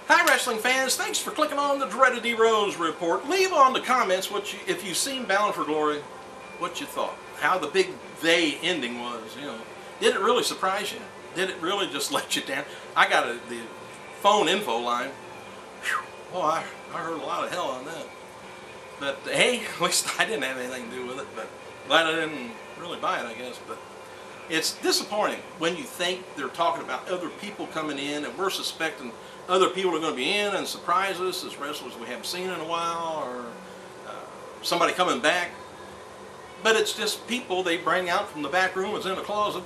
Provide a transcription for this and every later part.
Hi wrestling fans, thanks for clicking on the Dreaded D Rose report. Leave on the comments if you've seen Bound for Glory, what you thought. How the big they ending was, Did it really surprise you? Did it really just let you down? I got the phone info line. Whew, boy, I heard a lot of hell on that. But hey, at least I didn't have anything to do with it, but glad I didn't really buy it, I guess. But it's disappointing when you think they're talking about other people coming in and we're suspecting other people are going to be in and surprise us as wrestlers we haven't seen in a while, or somebody coming back. But it's just people they bring out from the back room that's in a closet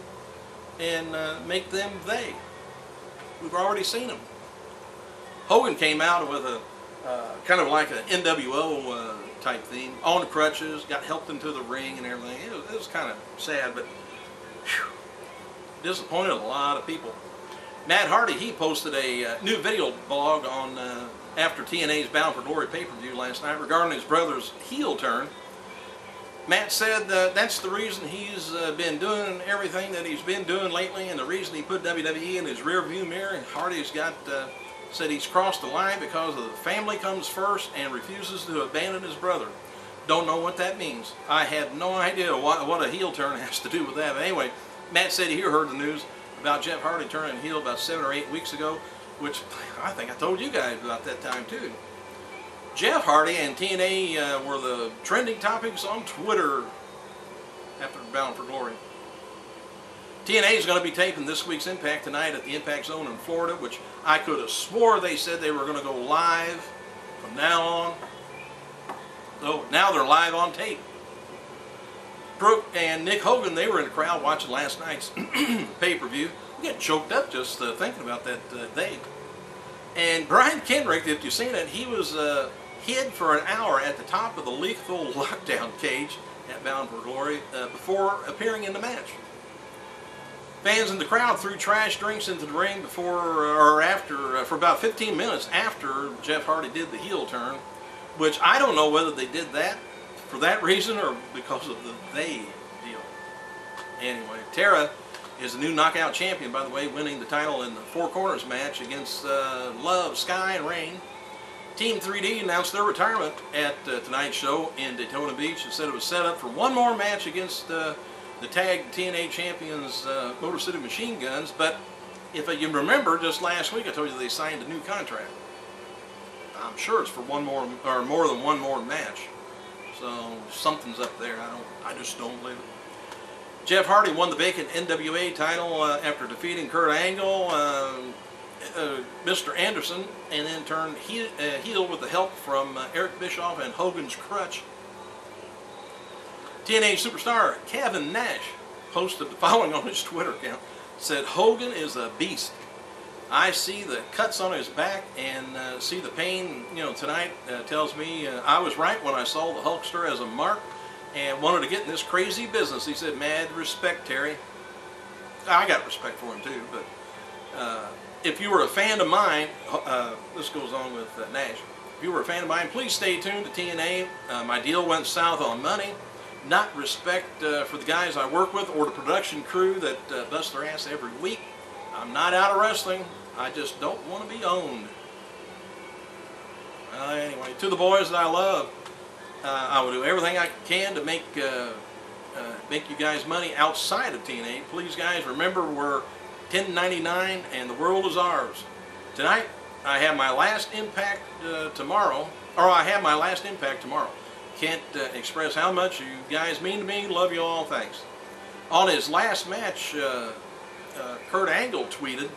and make them they. We've already seen them. Hogan came out with a kind of like an NWO type theme, on crutches, got helped into the ring and everything. It was kind of sad, but whew, disappointed a lot of people. Matt Hardy, he posted a new video blog on after TNA's Bound for Glory pay-per-view last night regarding his brother's heel turn. Matt said that's the reason he's been doing everything that he's been doing lately, and the reason he put WWE in his rear-view mirror. Hardy's got said he's crossed the line because of the family comes first and refuses to abandon his brother. Don't know what that means. I have no idea what a heel turn has to do with that. But anyway, Matt said he heard the news about Jeff Hardy turning heel about 7 or 8 weeks ago, which I think I told you guys about that time too. Jeff Hardy and TNA were the trending topics on Twitter after Bound for Glory. TNA is going to be taping this week's Impact tonight at the Impact Zone in Florida, which I could have swore they said they were going to go live from now on. So now they're live on tape. Brooke and Nick Hogan, they were in the crowd watching last night's pay-per-view. We get choked up just thinking about that day. And Brian Kendrick, if you've seen it, he was hid for an hour at the top of the lethal lockdown cage at Bound for Glory before appearing in the match. Fans in the crowd threw trash drinks into the ring before or after, for about 15 minutes after Jeff Hardy did the heel turn, which I don't know whether they did that for that reason or because of the they deal. Anyway, Tara is the new knockout champion, by the way, winning the title in the Four Corners match against Love, Sky, and Rain. Team 3D announced their retirement at tonight's show in Daytona Beach and said it was set up for one more match against the tag TNA champions Motor City Machine Guns. But if you remember, just last week I told you they signed a new contract. I'm sure it's for one more or more than one more match. So something's up there. I just don't believe it. Jeff Hardy won the vacant NWA title after defeating Kurt Angle, Mr. Anderson, and then turned heel with the help from Eric Bischoff and Hogan's crutch. TNA superstar Kevin Nash posted the following on his Twitter account. Said, "Hogan is a beast. I see the cuts on his back and see the pain, tonight tells me I was right when I saw the Hulkster as a mark and wanted to get in this crazy business." He said, "Mad respect, Terry." I got respect for him too, but if you were a fan of mine, this goes on with Nash, if you were a fan of mine, please stay tuned to TNA. My deal went south on money, not respect for the guys I work with or the production crew that bust their ass every week. I'm not out of wrestling. I just don't want to be owned. Anyway, to the boys that I love, I will do everything I can to make you guys money outside of TNA. Please, guys, remember we're 1099 and the world is ours. Tonight, I have my last Impact tomorrow. Can't express how much you guys mean to me. Love you all. Thanks. On his last match, Kurt Angle tweeted.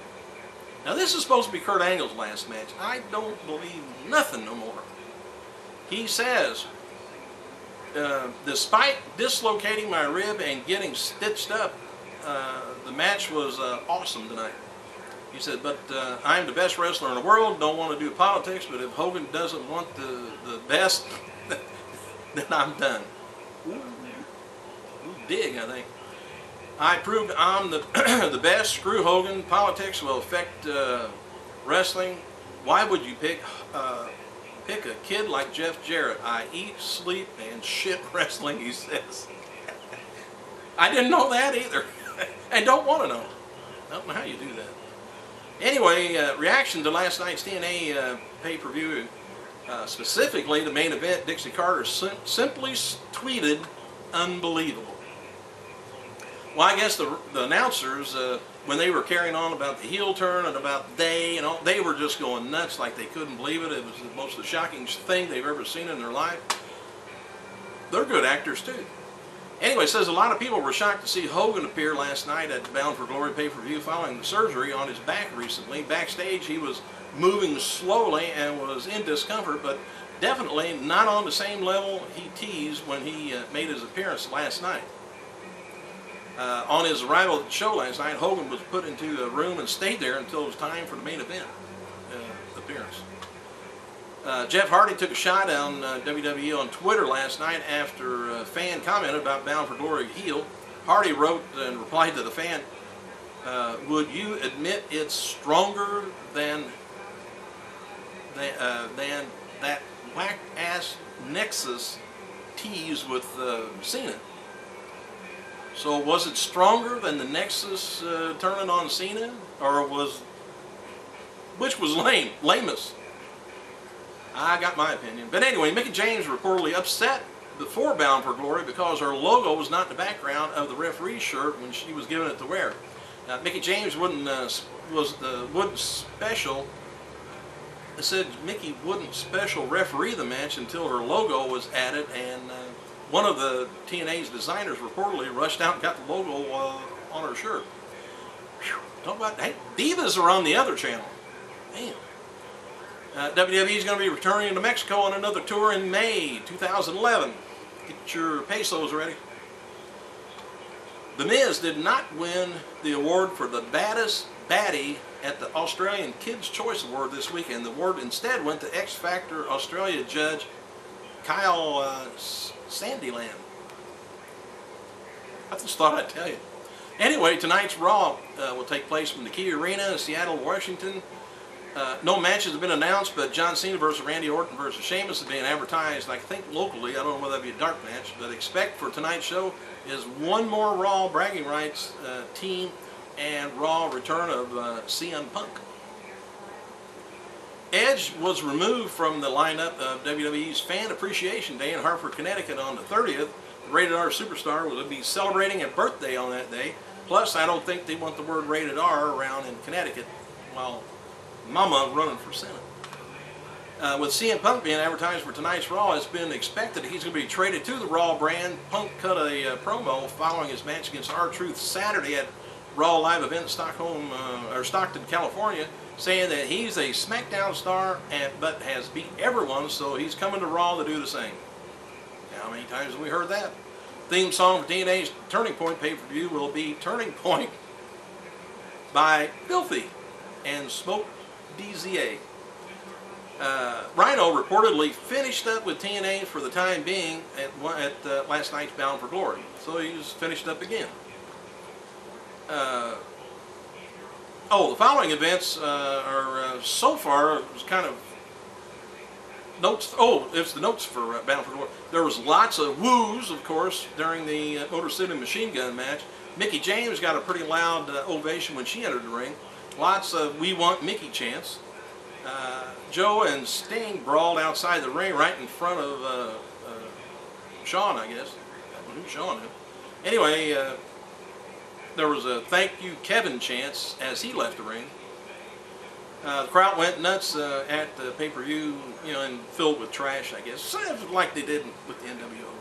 Now this is supposed to be Kurt Angle's last match. I don't believe nothing no more. He says, despite dislocating my rib and getting stitched up, the match was awesome tonight. He said, but I'm the best wrestler in the world, don't want to do politics, but if Hogan doesn't want the best, then I'm done. Ooh, dig, I think. I proved I'm the best. Screw Hogan. Politics will affect wrestling. Why would you pick a kid like Jeff Jarrett? I eat, sleep, and shit wrestling, he says. I didn't know that either. And don't want to know. I don't know how you do that. Anyway, reaction to last night's TNA pay-per-view, specifically the main event, Dixie Carter simply tweeted, "Unbelievable." Well, I guess the announcers, when they were carrying on about the heel turn and about they and all, they were just going nuts like they couldn't believe it. It was the most shocking thing they've ever seen in their life. They're good actors too. Anyway, it says a lot of people were shocked to see Hogan appear last night at the Bound for Glory pay-per-view following the surgery on his back recently. Backstage, he was moving slowly and was in discomfort, but definitely not on the same level he teased when he made his appearance last night. On his arrival at the show last night, Hogan was put into a room and stayed there until it was time for the main event appearance. Jeff Hardy took a shot on WWE on Twitter last night after a fan commented about Bound for Glory heel. Hardy wrote and replied to the fan, "Would you admit it's stronger than that whack-ass Nexus tease with Cena?" So was it stronger than the Nexus turning on Cena, or which was lamest? I got my opinion. But anyway, Mickie James reportedly upset before Bound for Glory because her logo was not in the background of the referee's shirt when she was given it to wear. Mickie James wouldn't special. It said Mickie wouldn't special referee the match until her logo was added, and one of the TNA's designers reportedly rushed out and got the logo on her shirt. Whew. Talk about, hey, Divas are on the other channel. Damn. WWE is going to be returning to Mexico on another tour in May 2011. Get your pesos ready. The Miz did not win the award for the baddest baddie at the Australian Kids' Choice Award this weekend. The award instead went to X Factor Australia judge Kyle Sandiland. I just thought I'd tell you. Anyway, tonight's Raw will take place from the Key Arena in Seattle, Washington. No matches have been announced, but John Cena versus Randy Orton versus Sheamus is being advertised, I think, locally. I don't know whether that'll be a dark match, but expect for tonight's show is one more Raw bragging rights team and Raw return of CM Punk. Edge was removed from the lineup of WWE's Fan Appreciation Day in Hartford, Connecticut on the 30th. The Rated R superstar will be celebrating a birthday on that day. Plus, I don't think they want the word Rated R around in Connecticut while Mama running for Senate. With CM Punk being advertised for tonight's Raw, it's been expected he's going to be traded to the Raw brand. Punk cut a promo following his match against R-Truth Saturday at Raw Live event in Stockton, California, saying that he's a SmackDown star but has beat everyone, so he's coming to Raw to do the same. How many times have we heard that? Theme song for TNA's Turning Point pay-per-view will be Turning Point by Filthy and Smoke DZA. Rhino reportedly finished up with TNA for the time being at last night's Bound for Glory. So he's finished up again. The following events are so far kind of notes. Oh, it's the notes for Bound for Glory. There was lots of woos, of course, during the Motor City Machine Gun match. Mickie James got a pretty loud ovation when she entered the ring. Lots of "We Want Mickie" chants. Joe and Sting brawled outside the ring right in front of Shawn, I guess. I don't know who Shawn is. Anyway, there was a "Thank You Kevin" chants as he left the ring. The crowd went nuts at the pay-per-view, and filled with trash, I guess. Sort of like they did with the NWO.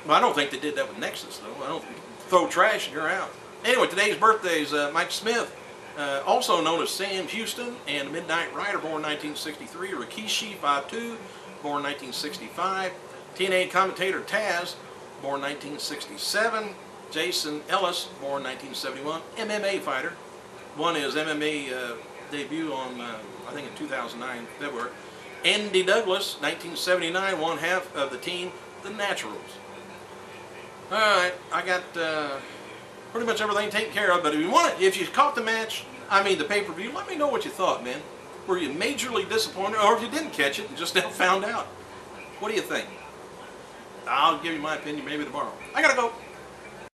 Well, I don't think they did that with Nexus, though. I don't throw trash and you're out. Anyway, today's birthdays, Mike Smith, also known as Sam Houston, and Midnight Rider, born 1963. Rikishi Fatu, born 1965. TNA commentator Taz, born 1967. Jason Ellis, born 1971. MMA fighter. Won his MMA debut on, I think in 2009, February. Andy Douglas, 1979, one half of the team, The Naturals. Alright, I got pretty much everything taken care of, but if you caught the match, the pay-per-view, let me know what you thought, man. Were you majorly disappointed, or if you didn't catch it and just now found out? What do you think? I'll give you my opinion maybe tomorrow. I gotta go.